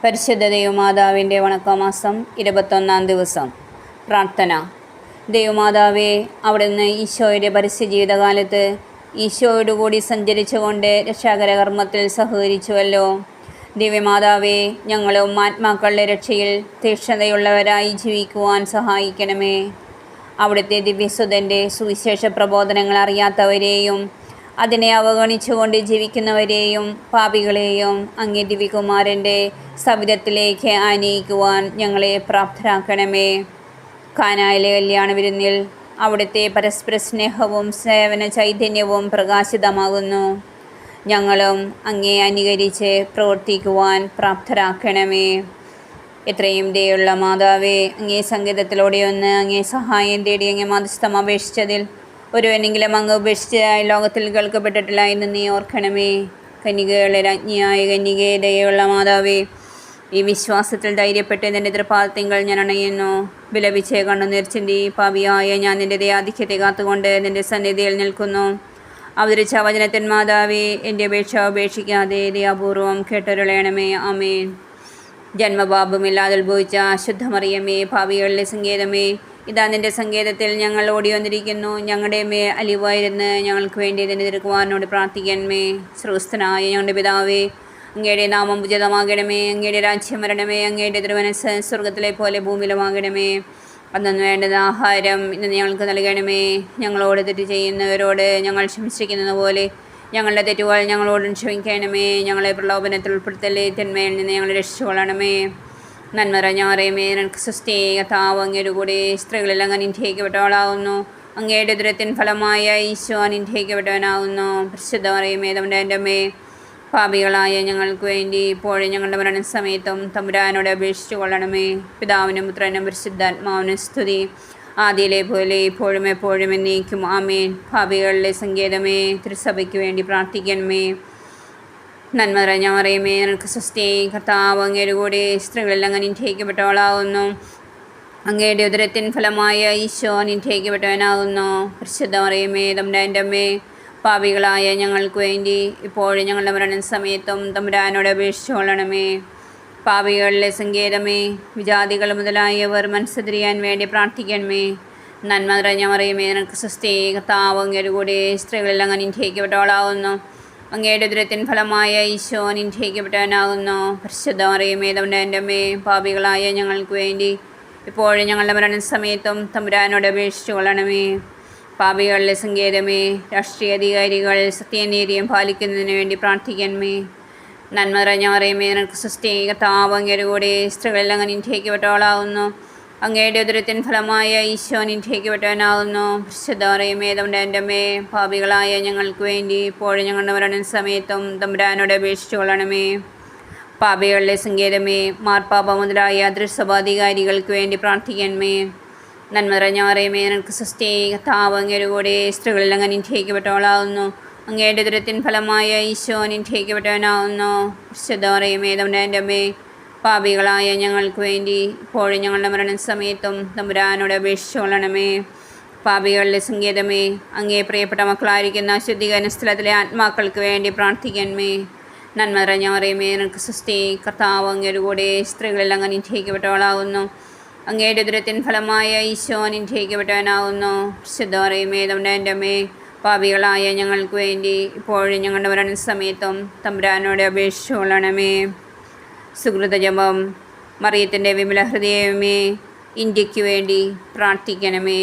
പരിശുദ്ധ ദൈവമാതാവിൻ്റെ വണക്കമാസം 21-ാം ദിവസം. പ്രാർത്ഥന. ദൈവമാതാവേ, അവിടുന്ന് ഈശോയുടെ പരസ്യ ജീവിതകാലത്ത് ഈശോയോടുകൂടി സഞ്ചരിച്ചുകൊണ്ട് രക്ഷാകര കർമ്മത്തിൽ സഹകരിച്ചുവല്ലോ. ദിവ്യമാതാവേ, ഞങ്ങളും ആത്മാക്കളുടെ രക്ഷയിൽ തീക്ഷ്ണതയുള്ളവരായി ജീവിക്കുവാൻ സഹായിക്കണമേ. അവിടുത്തെ ദിവ്യസുതൻ്റെ സുവിശേഷ പ്രബോധനങ്ങൾ അറിയാത്തവരെയും അതിനെ അവഗണിച്ചുകൊണ്ട് ജീവിക്കുന്നവരെയും പാപികളെയും അങ്ങേ ദിവ്യകുമാരൻ്റെ സവിധത്തിലേക്ക് ആനയിക്കുവാൻ ഞങ്ങളെ പ്രാപ്തരാക്കണമേ. കാനായിലെ കല്യാണ വിരുന്നിൽ അവിടുത്തെ പരസ്പര സ്നേഹവും സേവന ചൈതന്യവും പ്രകാശിതമാകുന്നു. ഞങ്ങളും അങ്ങേ അനുകരിച്ച് പ്രവർത്തിക്കുവാൻ പ്രാപ്തരാക്കണമേ. എത്രയും ദയുള്ള മാതാവേ, അങ്ങേ സങ്കേതത്തിലൂടെ ഒന്ന് അങ്ങേ സഹായം തേടി അങ്ങേ മധ്യസ്ഥം അപേക്ഷിച്ചതിൽ ഒരുവനെങ്കിലും അങ്ങ് ഉപേക്ഷിച്ചതായി ലോകത്തിൽ കേൾക്കപ്പെട്ടിട്ടില്ല എന്ന് നീ ഓർക്കണമേ. കന്യകകളുടെ രാജ്ഞിയായ കന്യകേ, ദയുള്ള മാതാവേ, ഈ വിശ്വാസത്തിൽ ധൈര്യപ്പെട്ട് നിൻ്റെ തൃപ്പാദത്തിങ്കൽ ഞാൻ അണയുന്നു. വിലപിച്ച് കണ്ണുനീർ ചിന്തി പാപിയായ ഞാൻ നിൻ്റെ ദയാധിക്യത്തെ കാത്തുകൊണ്ട് നിൻ്റെ സന്നിധിയിൽ നിൽക്കുന്നു. അവതരിച്ച വചനത്തിൻ മാതാവേ, എൻ്റെ അപേക്ഷ ഉപേക്ഷിക്കാതെ ദയാപൂർവം കേട്ടൊരുളയണമേ. ആമേൻ. ജന്മപാപമില്ലാതെ ഉത്ഭവിച്ച ശുദ്ധമറിയമേ, പാപികളുടെ സങ്കേതമേ, ഇതാ നിൻ്റെ സങ്കേതത്തിൽ ഞങ്ങൾ ഓടി വന്നിരിക്കുന്നു. ഞങ്ങളുടെ മേൽ അലിവായിരുന്ന് ഞങ്ങൾക്ക് വേണ്ടി ഇതിനെ തിരുക്കുവാനോട് പ്രാർത്ഥിക്കണമേ. സ്രോസ്തനായ ഞങ്ങളുടെ പിതാവേ, അങ്ങയുടെ നാമം ഉചിതമാകണമേ. അങ്ങയുടെ രാജ്യം വരണമേ. അങ്ങയുടെ തിരുമനസ്സ് സ്വർഗത്തിലെ പോലെ ഭൂമിയിലുമാകണമേ. അന്നു വേണ്ടുന്ന ആഹാരം ഇന്ന് ഞങ്ങൾക്ക് നൽകണമേ. ഞങ്ങളോട് തെറ്റ് ചെയ്യുന്നവരോട് ഞങ്ങൾ ക്ഷമിച്ചിരിക്കുന്നത് പോലെ ഞങ്ങളുടെ തെറ്റുകൾ ഞങ്ങളോടും ക്ഷമിക്കണമേ. ഞങ്ങളെ പ്രലോഭനത്തിൽ ഉൾപ്പെടുത്തല്ലേ, തിന്മയിൽ നിന്ന് ഞങ്ങളെ രക്ഷിച്ചുകൊള്ളണമേ. നന്മ നിറഞ്ഞ മറിയമേ, നിനക്ക് സ്വസ്തി, കർത്താവ് അങ്ങയുടെ കൂടെ സ്ത്രീകളിൽ അങ്ങ് അനുഗ്രഹിക്കപ്പെട്ടവളാകുന്നു. അങ്ങയുടെ ഉദരത്തിൻ ഫലമായ ഈശോ അനുഗ്രഹിക്കപ്പെട്ടവനാകുന്നു. പരിശുദ്ധ മറിയമേ, തമ്പുരാൻ്റെ അമ്മേ, പാപികളായ ഞങ്ങൾക്ക് വേണ്ടി ഇപ്പോഴും ഞങ്ങളുടെ മരണസമയത്തും തമ്പുരാനോട് അപേക്ഷിച്ചു കൊള്ളണമേ. പിതാവിനും പുത്രനും പരിശുദ്ധാത്മാവിനും സ്തുതി, ആദിയിലെ പോലെ ഇപ്പോഴും എപ്പോഴും എന്നേക്കും. ആമേൻ. പാപികളിലെ സങ്കേതമേ, തിരുസഭയ്ക്ക് വേണ്ടി പ്രാർത്ഥിക്കണമേ. നന്മ നിറഞ്ഞ മറിയമേ, നിനക്ക് സ്വസ്തി, കർത്താവ് അങ്ങയുടെ കൂടെ സ്ത്രീകളിൽ അങ്ങ് അനുഗ്രഹിക്കപ്പെട്ടവളാകുന്നു. അങ്ങയുടെ ഉദരത്തിൻ ഫലമായ ഈശോ അനുഗ്രഹിക്കപ്പെട്ടവനാകുന്നു. പരിശുദ്ധ മറിയമേ, തമ്പുരാൻ്റെ അമ്മേ, പാപികളായ ഞങ്ങൾക്ക് വേണ്ടി ഇപ്പോഴും ഞങ്ങളുടെ മരണസമയത്തും തമ്പുരാനോട് അപേക്ഷിച്ചു കൊള്ളണമേ. പാപികളിലെ സങ്കേതമേ, വിജാതികൾ മുതലായവർ മനസ്സുതിരിയാൻ വേണ്ടി പ്രാർത്ഥിക്കണമേ. നന്മ നിറഞ്ഞ മറിയമേ, നിനക്ക് സ്വസ്തി, കർത്താവ് അങ്ങയുടെ കൂടെ സ്ത്രീകളിൽ അങ്ങ് അനുഗ്രഹിക്കപ്പെട്ടവളാകുന്നു. അങ്ങയുടെ ഉദരത്തിൻ ഫലമായ ഈശോ അനുഗ്രഹിക്കപ്പെട്ടവനാകുന്നു. പരിശുദ്ധ മറിയമേ, തമ്പുരാൻ്റെ അമ്മേ, പാപികളായ ഞങ്ങൾക്ക് വേണ്ടി ഇപ്പോഴും ഞങ്ങളുടെ മരണസമയത്തും തമ്പുരാനോട് അപേക്ഷിച്ചു കൊള്ളണമേ. പാപികളിലെ സങ്കേതമേ, രാഷ്ട്രീയ അധികാരികൾ സത്യനീതിയും പാലിക്കുന്നതിന് വേണ്ടി പ്രാർത്ഥിക്കണമേ. നന്മ നിറഞ്ഞ മറിയമേ, നിനക്ക് സ്വസ്തി, കർത്താവ് അങ്ങയുടെ കൂടെ സ്ത്രീകളിൽ അങ്ങ് അനുഗ്രഹിക്കപ്പെട്ടവളാകുന്നു. അങ്ങയുടെ ഉദരത്തിൻ ഫലമായ ഈശോ അനുഗ്രഹിക്കപ്പെട്ടവനാകുന്നു. പരിശുദ്ധ മറിയമേ, തമ്പുരാൻ്റെ അമ്മേ, പാപികളായ ഞങ്ങൾക്ക് വേണ്ടി ഇപ്പോഴും ഞങ്ങളുടെ മരണസമയത്തും തമ്പുരാനോട് അപേക്ഷിച്ചു കൊള്ളണമേ. പാപികളിലെ സങ്കേതമേ, മാർപ്പാപ്പ മുതലായ ദൃസഭാധികാരികൾക്ക് വേണ്ടി പ്രാർത്ഥിക്കണമേ. നന്മ നിറഞ്ഞ മറിയമേ, നിനക്ക് സ്വസ്തി, കർത്താവ് അങ്ങയുടെ കൂടെ സ്ത്രീകളിൽ അങ്ങ് അനുഗ്രഹിക്കപ്പെട്ടവളാകുന്നു. അങ്ങയുടെ ഉദരത്തിൻ ഫലമായ ഈശോ അനുഗ്രഹിക്കപ്പെട്ടവനാകുന്നു. പരിശുദ്ധ മറിയമേ, തമ്പുരാൻ്റെ അമ്മേ, പാപികളായ ഞങ്ങൾക്ക് വേണ്ടി ഇപ്പോഴും ഞങ്ങളുടെ മരണസമയത്തും തമ്പുരാനോട് അപേക്ഷിച്ചു കൊള്ളണമേ. പാപികളിലെ സങ്കേതമേ, അങ്ങേ പ്രിയപ്പെട്ട മക്കളായിരിക്കുന്ന ശുദ്ധീകരണ സ്ഥലത്തിലെ ആത്മാക്കൾക്ക് വേണ്ടി പ്രാർത്ഥിക്കണമേ. നന്മ നിറഞ്ഞ മറിയമേ, നിനക്ക് സ്വസ്തി, കർത്താവ് അങ്ങയുടെ കൂടെ സ്ത്രീകളിൽ അങ്ങ് അനുഗ്രഹിക്കപ്പെട്ടവളാകുന്നു. അങ്ങയുടെ ഉദരത്തിൻ ഫലമായ ഈശോ അനുഗ്രഹിക്കപ്പെട്ടവനാകുന്നു. പരിശുദ്ധ മറിയമേ, തമ്പുരാൻ്റെ അമ്മേ, പാപികളായ ഞങ്ങൾക്ക് വേണ്ടി ഇപ്പോഴും ഞങ്ങളുടെ മരണസമയത്തും തമ്പുരാനോട് അപേക്ഷിച്ചു കൊള്ളണമേ. സുകൃത ജപം. മറിയത്തിൻ്റെ വിമല ഹൃദയമേ, ഇന്ത്യയ്ക്ക് വേണ്ടി പ്രാർത്ഥിക്കണമേ.